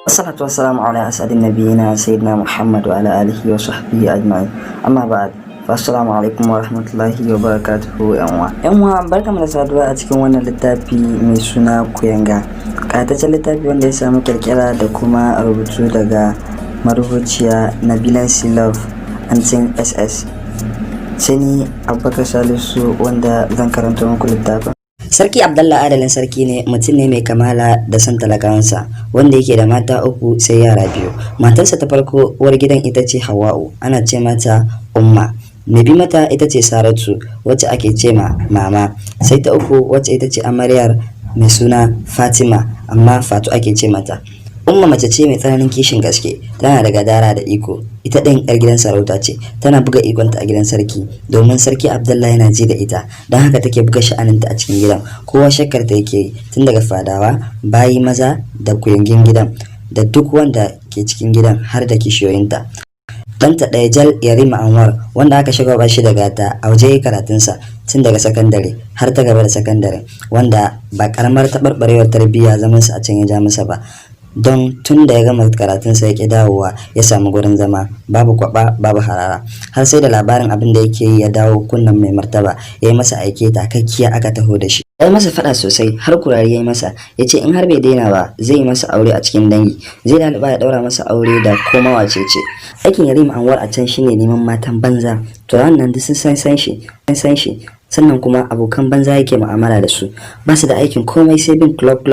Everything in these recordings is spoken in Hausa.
الصلاة والسلام على أسعد النبيين سيدنا محمد وعلى آله وصحبه أجمعين أما بعد فالسلام عليكم ورحمة الله وبركاته yanwa barkamu da saduwa a cikin wannan littafi mai suna kuyanga kayataccen littafi wanda ya samu kirkira da kuma rubutu daga marubuciya Nabila Love Antin SS sai ni Abubakar Salisu wanda zan karanta muku littafin. Sarki Abdallah adalin sarki ne, mutum ne mai kamala da son talakawansa, wanda yake da mata uku sai yara biyu. Matarsa ta farko uwar gidan ita ce Hawwa'u, ana ce mata Umma. Na bi mata ita ce Saratu, wacce ake ce ma Mama. Sai ta uku wacce ita ce amaryar mai suna Fatima, amma Fatu ake ce mata. Umma mace ce mai tsananin kishin gaske, tana da gadara da iko. Ita ɗin 'yar gidan sarauta ce, tana buga ikonta a gidan sarki, domin sarki Abdallah yana ji da ita, don haka take buga sha'aninta a cikin gidan. Kowa shakkar ta yake yi, tun daga fadawa, bayi maza da kuyangin gidan, da duk wanda ke cikin gidan har da kishiyoyinta. Ɗanta ɗaya Jal Yarima Anwar, wanda aka shiga ba shi da gata a waje karatunsa tun daga sakandare har ta gaba da sakandare, wanda ba karamar taɓarɓarewar tarbiyya zamansa a can ya ja masa ba. Don tun da ya gama karatunsa ya ƙi dawowa ya samu gurin zama, babu kwaba babu harara, har sai da labarin abin da yake yi ya dawo kunnan mai martaba, ya yi masa aike takakkiya aka taho da shi. Ya yi masa faɗa sosai, har kurari ya yi masa, ya ce in har bai daina ba zai yi masa aure a cikin dangi, zai laluba ya ɗaura masa aure da koma wace ce. Aikin Yarima Anwar a can shine neman matan banza, to wannan duk sun san shi sannan kuma abokan banza yake mu'amala da su, ba su da aikin komai sai bin club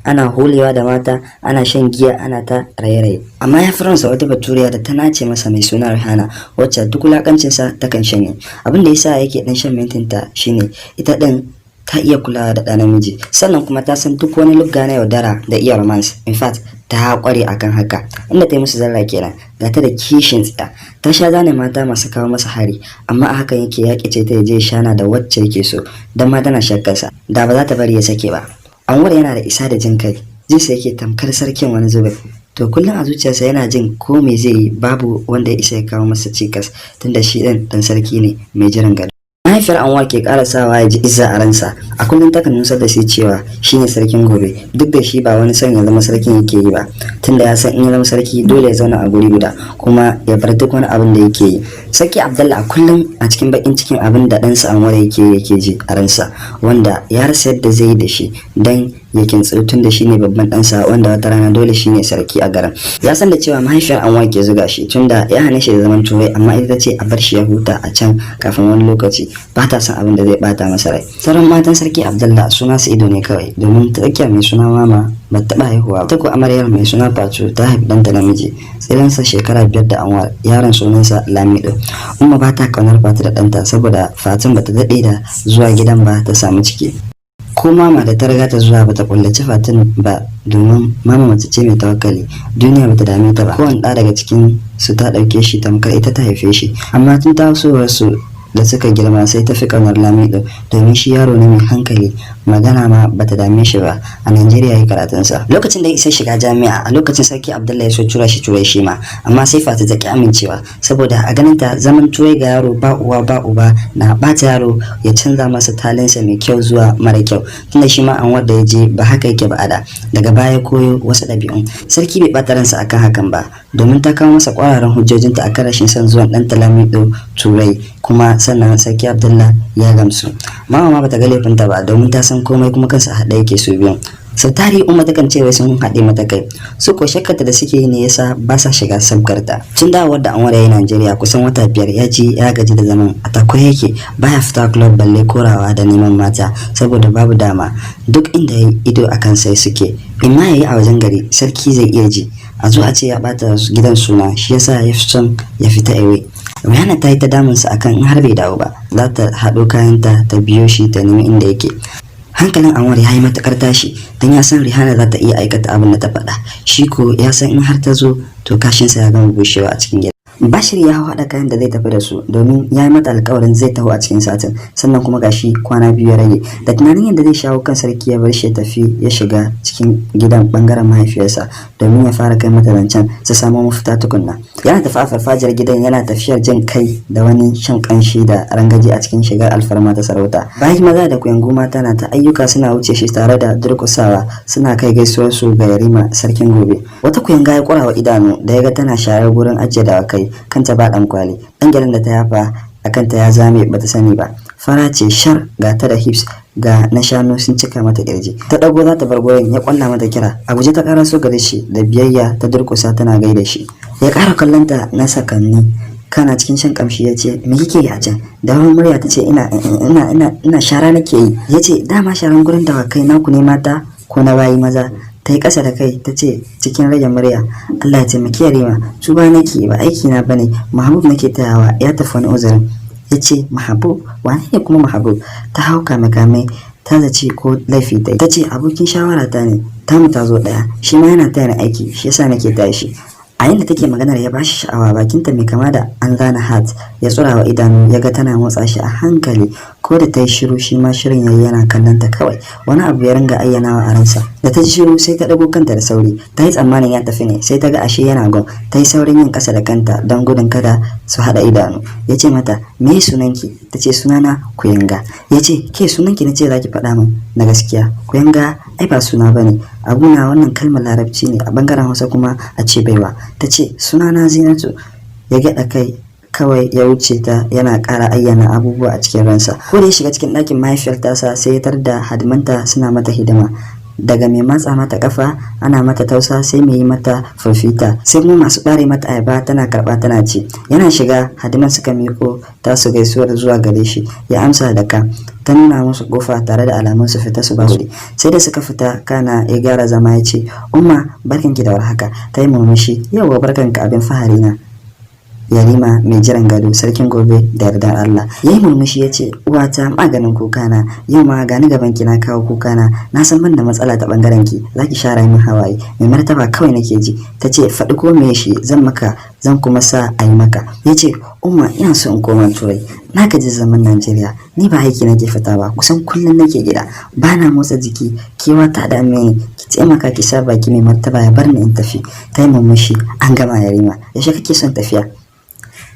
ana holewa da mata, ana shan giya, ana ta raye-raye. Amma ya faransa wata baturiya da ta nace masa mai suna Rihanna, wacce duk wulakancinsa takan shanye. Abin da yasa yake dan shan mintinta shine ita din ta iya kulawa da ɗan namiji, sannan kuma ta san duk wani lugga na yaudara da iya romance. In fact ta kware akan haka, inda ta yi musu zarra kenan, ga ta da kishin tsiya, ta sha zane mata masu kawo masa hari, amma a hakan yake yaƙi ce ta je shana da wacce yake so, don ma tana shakkarsa da ba za ta bari ya sake ba. Anwar yana da isa da jin kai, jinsa yake tamkar sarkin wani zubin, to kullum a zuciyarsa yana jin ko me zai yi babu wanda ya isa ya kawo masa cikas, tunda shi ɗan sarki ne mai jiran gado. Mahaifiyar Anwar ke karasawa ya ji izza a ransa, a kullum takan nusar da shi cewa shine sarkin gobe, duk da shi ba wani son ya zama sarkin yake yi ba, tunda ya san in ya zama sarki dole ya zauna a guri guda kuma ya bar duk wani abin da yake yi. Sarki Abdallah a kullum a cikin bakin cikin abin da ɗansa Anwar yake ji a ransa, wanda ya rasa yadda zai yi da shi dan yakin tun da shine babban ɗansa, wanda wata rana dole shine sarki a garin. Ya san da cewa mahaifiyar Anwar ke zuga shi, tunda ya hane shi da zaman turai, amma ita ce a bar shi ya huta a can kafin wani lokaci, ba ta san abin da zai bata masa rai. Sauran matan sarki Abdallah suna su ido ne kawai, domin tsakiya mai suna Mama ba ta taɓa haihuwa. Ta ko amaryar mai suna Fatu ta haifi ɗanta namiji, tsiransa shekara 5 da Anwar, yaron sunansa Lamido. Umma ba ta kaunar Fatu da ɗanta saboda Fatun ba ta daɗe da zuwa gidan ba ta samu ciki. Ko Mama da ta riga ta zuwa bata kullace Fatun ba, domin Mama mace ce mai tawakkali, duniya bata dame ta ba. Kowane ɗa daga cikin su ta ɗauke shi tamkar ita ta haife shi, amma tun tasowar su da suka girma sai ta fi ƙaunar Lamido, domin shi yaro ne mai hankali, magana ma bata dame shi ba. A Najeriya ya karatunsa. Lokacin da ya isa shiga jami'a, a lokacin sarki Abdallah ya so tura shi ma, amma sai Fatu ta ki amincewa, saboda a ganin ta zaman turai ga yaro ba uwa ba uba na bata yaro, ya canza masa talinsa mai kyau zuwa mara kyau, tunda shi ma Anwar da ya je ba haka yake ba ada, daga baya koyo wasu ɗabi'un. Sarki bai ɓata ransa akan hakan ba, domin ta kawo masa ƙwararan hujjojinta akan rashin son zuwan ɗanta Lamido turai, kuma sannan sarki Abdallah ya gamsu. Mama ma bata ga laifinta ba, domin ta san komai kuma kansa haɗe yake su biyun. Sau tari Umma takan ce wai sun haɗe mata kai, su ko shakkarta da suke yi ne yasa ba sa shiga sabgarta. Tun dawowar da Anwar yayi Najeriya kusan wata 5, ya ji ya gaji da zaman a takure yake, baya fita club balle korawa da neman mata, saboda babu dama. Duk inda yayi ido akan sai suke, in ma yayi a wajen gari sarki zai iya ji, a zo a ce ya bata gidan suna, shi yasa ya fi son ya fita away. Rihanna ta yi ta damunsa akan in har bai dawo ba za ta haɗo kayanta ta biyo shi ta nemi inda yake. Hankalin Anwar ya yi matakar tashi, don ya san Rihanna za ta iya aikata abin da ta faɗa, shi ko ya san in har ta zo to kashinsa ya gama bushewa a cikin gida. Bashir ya haɗa kayan da zai tafi da su domin ya yi mata alƙawarin zai taho a cikin satin, sannan kuma gashi kwana 2 ya rage. Da tunanin yadda zai shawo kan sarki ya bar shi ya tafi ya shiga cikin gidan bangaren mahaifiyarsa domin ya fara kai mata zancen su samu mafita tukunna. Yana tafi a farfajiyar gidan yana tafiyar jin kai da wani shan kanshi da rangaji a cikin shigar alfarma ta sarauta. Bayan maza da kuyangu mata na ta ayyuka suna wuce shi tare da durƙusawa suna kai gaisuwar su ga Yarima sarkin gobe. Wata kuyanga ya kurawa idanu da ya ga tana shayar gurin ajiye dawakai, kanta ba dan kwali, dan gyalen da ta yafa a kanta ya zame bata sani ba. Fara ce shar ga ta da hips ga na shanu sun cika mata kirji. Ta dago za ta bar gurin ya kwalla mata kira. A guje ta karaso gare shi da biyayya ta durkusa tana gaida shi. Ya kara kallonta na sakanni kana cikin shan kamshi ya ce me kike yi a can? Da wani murya ta ce ina shara nake yi. Ya ce dama sharan gurin dawakai naku ne mata ko na bayi maza? Ta yi ƙasa da kai ta ce cikin rage murya, Allah ya taimaki Yarima, su ba nake ba aiki na bane, Mahabub nake tayawa ya tafi wani uzurin. Ya ce Mahabub wane ne kuma Mahabub? Ta hau kame ta zaci ko laifi ta ce abokin shawara ta ne, tamu ta zo ɗaya, shi ma yana taya ni aiki shi yasa nake tashi. A yanda take maganar ya bashi sha'awa, bakinta mai kama da an zana hat ya tsura wa idanu ya ga tana motsa shi a hankali. Ko da ta yi shiru shi ma shirin yayi yana kallon ta kawai. Wani abu ya ringa ayyanawa a ransa. Da ta ji shiru sai ta dago kanta da sauri. Ta yi tsammanin ya tafi ne sai ta ga ashe yana gon. Ta yi saurin yin kasa da kanta don gudun kada su hada idanu. Ya ce mata me sunanki? Ta ce sunana Kuyanga. Ya ce ke sunanki na ce zaki faɗa min na gaskiya. Kuyanga ai ba suna bane. Abuna wannan kalmar larabci ne, a bangaren Hausa kuma a ce baiwa. Ta ce sunana Zinatu. Ya gyaɗa kai kawai ya wuce ta yana ƙara ayyana abubuwa a cikin ransa. Ko da ya shiga cikin ɗakin mahaifiyar tasa sai ya tar da hadimanta suna mata hidima. Daga mai matsa mata kafa ana mata tausa sai mai yi mata furfita sai kuma masu ɓare mata ayaba tana karɓa tana ci. Yana shiga hadiman suka miko tasu gaisuwar zuwa gare shi ya amsa da ka. Ta nuna musu kofa tare da alamun su fita su ba su. Sai da suka fita kana ya gyara zama ya ce umma barkanki da warhaka. Ta yi murmushi yauwa barkanka abin fahari na Yarima mai jiran gado sarkin gobe da yardar Allah. Yayi murmushi ya ce uwata maganin kukana yau ma gani gaban ki na kawo kukana na san ban da matsala ta bangaren ki zaki share min hawaye mai martaba kawai nake ji. Ta ce faɗi ko me shi zan maka zan kuma sa a yi maka. Ya ce umma ina so in koma turai na gaji zaman Najeriya ni ba aiki nake fita ba kusan kullum nake gida bana motsa jiki kewa ta da ni ki taimaka ki sa baki mai martaba ya bar ni in tafi. Ta yi murmushi an gama Yarima yaushe kake son tafiya?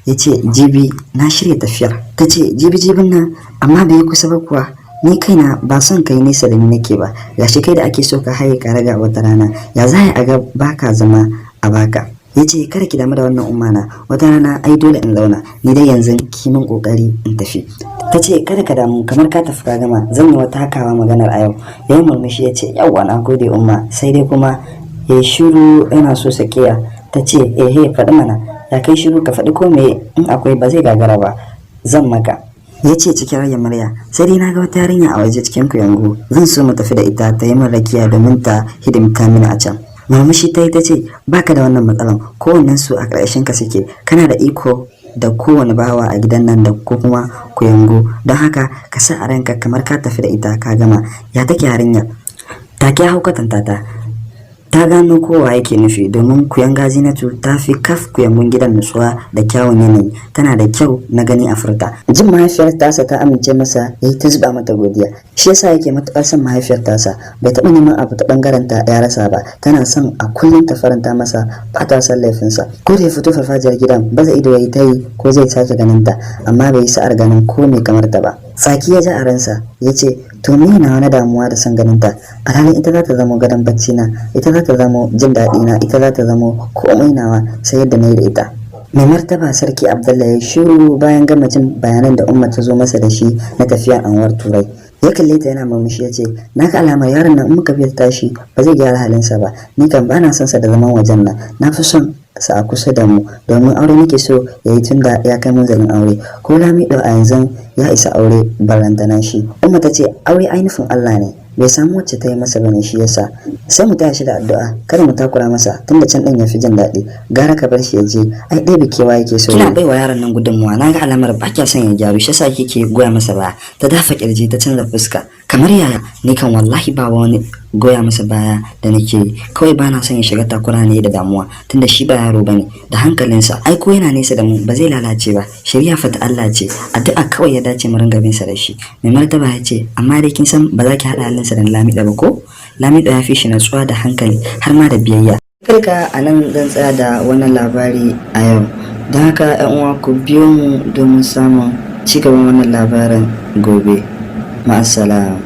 Ya ce jibi na shirya tafiyar. Ta ce jibin nan amma bai kusa ba kuwa ni kaina ba son kai nesa da ni nake ba gashi kai da ake so ka haye ka raga wata rana ya za a ga baka zama a baka. Ya ce kada ki damu da wannan ummana wata rana ai dole in zauna ni dai yanzu ki min kokari in tafi. Ta ce kada ka damu kamar ka tafi ka gama zan yi wata hakawa maganar a yau. Ya yi murmushi ya ce yawwa na gode umma sai dai kuma ya shiru yana so sakiya. Ta ce faɗi mana ya kai shiru ka faɗi ko me in akwai ba zai gagara ba zan maka. Ya ce cikin rage murya sai dai na ga wata yarinya a waje cikin kuyangu zan so mu tafi da ita ta yi min rakiya domin ta hidimta mini a can. Murmushi ta yi ta ce baka da wannan matsalan kowannen su a ƙarshen ka suke kana da iko da kowane bawa a gidan nan da ko kuma kuyangu don haka ka sa a ranka kamar ka tafi da ita ka gama. Ya take yarinya? Take haukatanta ta gano kowa yake nufi domin kuyanga Zinatu ta fi kaf kuyangun gidan nutsuwa da kyawun yanayi tana da kyau na gani a furta. Jin mahaifiyar tasa ta amince masa yayi ta zuba mata godiya shi yasa yake matuƙar son mahaifiyar tasa bai taɓa neman abu ta bangaren ta ya rasa ba tana son a kullum ta faranta masa ba ta san laifinsa. Ko da ya fito farfajiyar gidan baza ido yayi ta yi ko zai sake ganin ta amma bai yi sa'ar ganin ko mai kamar ta ba. Tsaki ya ji a ransa ya ce to me yana wani damuwa da son ganin ta alhalin ita za ta zama gadon bacci na ita za ta zama jin daɗi na ita za ta zama komai nawa sai yadda na yi da ita. Mai martaba sarki Abdullahi ya shiru bayan gama jin bayanan da umma ta zo masa da shi na tafiya anwar turai. Ya kalle ta yana murmushi ya ce na ga alamar yaron nan in muka biya tashi ba zai gyara halinsa ba ni kan ba na son sa da zaman wajen nan na fi son sa a kusa da mu domin aure nake so ya yi tunda ya kai munzalin aure ko Lamido a yanzu ya isa aure barantana shi. Umma ta ce aure ainihin Allah ne, bai samu wacce ta yi masa bane, shi yasa sai mu taya shi da addu'a, kada mu takura masa tunda can din ya fi jin daɗi, gara ka bar shi ya je, ai ɗaya bikewa yake so. Kina baiwa yaron nan gudunmuwa, na ga alamar ba kya son ya gyaru, shi yasa kike goya masa baya. Ta dafa kirji ta canza fuska. Kamar yaya? Ni kan wallahi ba wani goya masa baya da nake yi, kawai ba na son ya shiga takura ne da damuwa, tunda shi ba yaro bane, da hankalinsa ai ko yana nesa da mu ba zai lalace ba. Shari'a fa ta Allah ce, addu'a kawai ya dace mu ringa bin sa da shi. Mai martaba ya ce amma dai kin san ba za ki haɗa halinsa da Lamido ba ko? Lamido ya fi shi natsuwa da hankali har ma da biyayya. Kirka a nan zan tsaya da wannan labari a yau, don haka 'yan uwa ku biyo mu domin samun cigaban wannan labarin gobe. Ma'assalam.